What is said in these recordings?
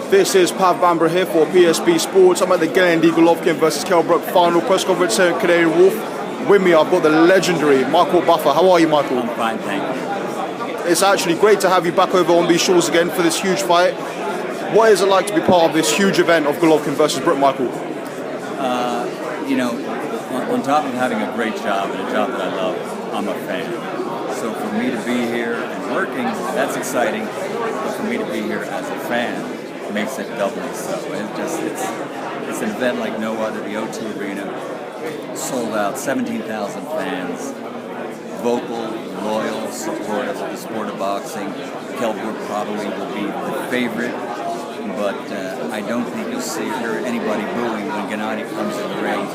This is Pav Bambra here for PSB Sports. I'm at the Golovkin versus Brook final press conference here in Canary Wharf. With me, I've got the legendary Michael Buffer. How are you, Michael? I'm fine, thank you. It's actually great to have you back over on these shores again for this huge fight. What is it like to be part of this huge event of Golovkin versus Brook, Michael? You know, on top of having a great job and a job that I love, I'm a fan. So for me to be here and working, that's exciting. But for me to be here as a fan makes it doubly so. It's an event like no other. The O2 Arena sold out, 17,000 fans, vocal, loyal, supportive of the sport of boxing. Brook probably will be the favorite, but I don't think you'll see hear anybody booing when Gennady comes in the ring.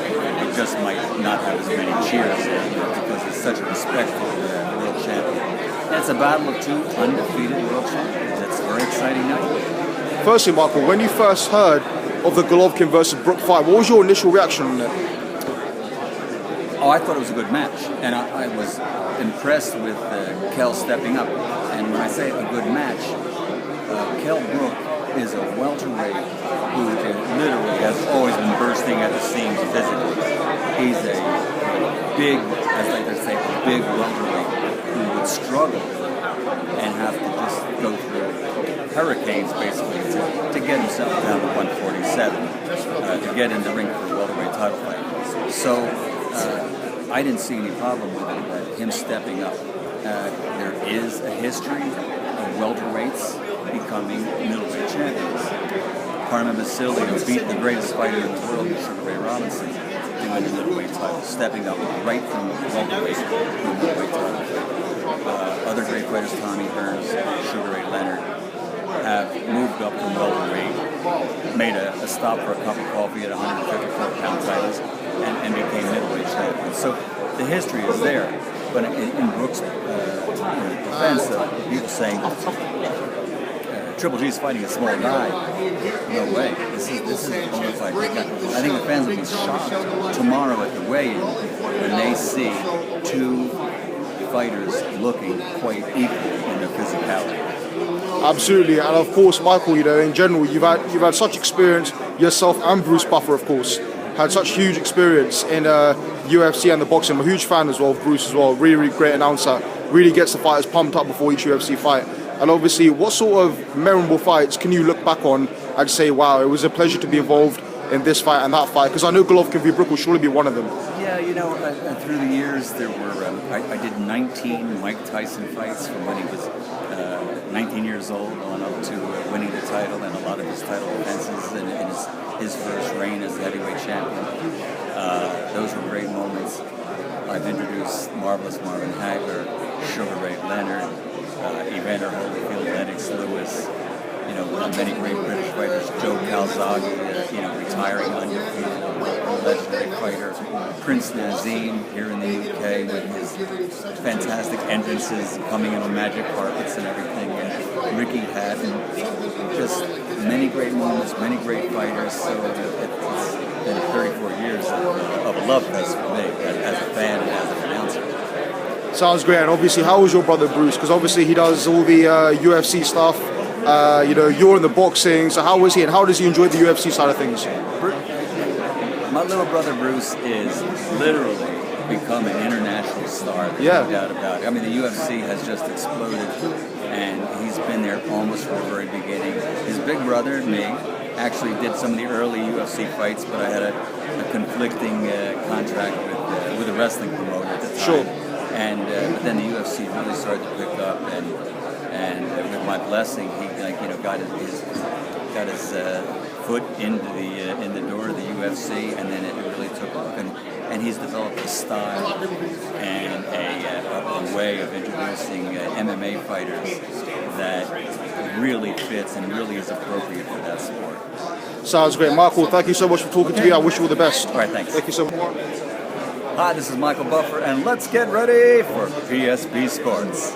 It just might not have as many cheers because it's such a respectful world champion. And it's a battle of two undefeated world champions. It's a very exciting night. Firstly, Michael, when you first heard of the Golovkin versus Brook fight, what was your initial reaction on it? Oh, I thought it was a good match, and I was impressed with Kell stepping up. And when I say a good match, Brook is a welterweight who literally has always been bursting at the seams physically. He's a big, as like they say, a big welterweight who would struggle and have to just go through hurricanes basically to get himself down to 147 to get in the ring for the welterweight title fight. So I didn't see any problem with him stepping up. There is a history of welterweights becoming middleweight champions. Carmen Basilio beat the greatest fighter in the world, Sugar Ray Robinson, to win the middleweight title, stepping up right from welterweight to the middleweight title. Other great fighters, Tommy Hearns, Sugar Ray Leonard, have moved up from welterweight, made a stop for a cup of coffee at 154-pound titles, and became middleweight champions. So the history is there. But in Brook's defense, people saying Triple G is fighting a small guy. No way. This is a bona fide guy. I think the fans will be shocked tomorrow at the weigh-in when they see two fighters looking quite equal in their physicality. Absolutely, and of course, Michael, in general, you've had such experience yourself, and Bruce Buffer, of course, had such huge experience in UFC and the boxing. I'm a huge fan as well of Bruce as well. Really, really great announcer. Really gets the fighters pumped up before each UFC fight. And obviously, what sort of memorable fights can you look back on and say, wow, it was a pleasure to be involved in this fight and that fight? Because I know Golovkin v. Brook will surely be one of them. Yeah, through the years, there were, I did 19 Mike Tyson fights from when he was 19 years old on up to winning the title, and a lot of his title defenses in his first reign as the heavyweight champion. Those were great moments. I've introduced Marvelous Marvin Hagler, Sugar Ray Leonard, Evander Holyfield, Lennox Lewis, many great British fighters, Joe Calzaghe, retiring undefeated, legendary fighter, Prince Nazim here in the UK with his fantastic entrances, coming in on magic carpets and everything, and Ricky Hatton, just many great moments, many great fighters. So it's been 34 years of a love fest for me as a fan and as an announcer. Sounds great. And obviously, how was your brother Bruce? Because obviously he does all the UFC stuff. You're in the boxing. So how was he, and how does he enjoy the UFC side of things? My little brother Bruce is literally become an international star. There's no doubt about it. I mean, the UFC has just exploded, and he's been there almost from the very beginning. His big brother, me, actually did some of the early UFC fights, but I had a conflicting contract with a wrestling promoter at the time. Sure. And but then the UFC really started to pick up, and with my blessing, he got his foot into the door of the UFC, and then it really took off. And he's developed a style and a way of introducing MMA fighters that really fits and really is appropriate for that sport. Sounds great. Michael, thank you so much for talking to me. I wish you all the best. All right, thanks. Thank you so much. Hi, this is Michael Buffer, and let's get ready for PSB Sports.